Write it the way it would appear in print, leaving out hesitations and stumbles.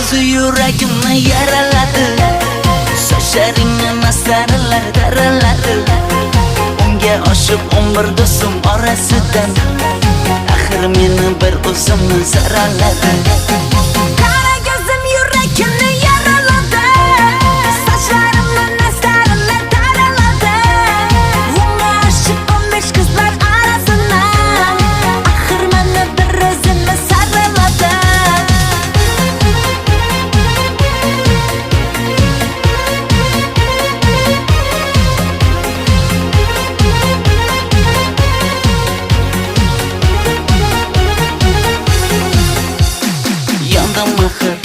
ko'zi yuragimni yaraladi. Sochlaringni masaralar daraladi. Unga oshiq 11 do'stim orasidan axir meni bir o'zimni zaraladi. Qara ko'zim yuragimni yaraladi. Sochlarimni masaralar daraladi. Unga oshiq 15 qizlar orasidan axir meni bir o'zimni zaraladi. Yondim axir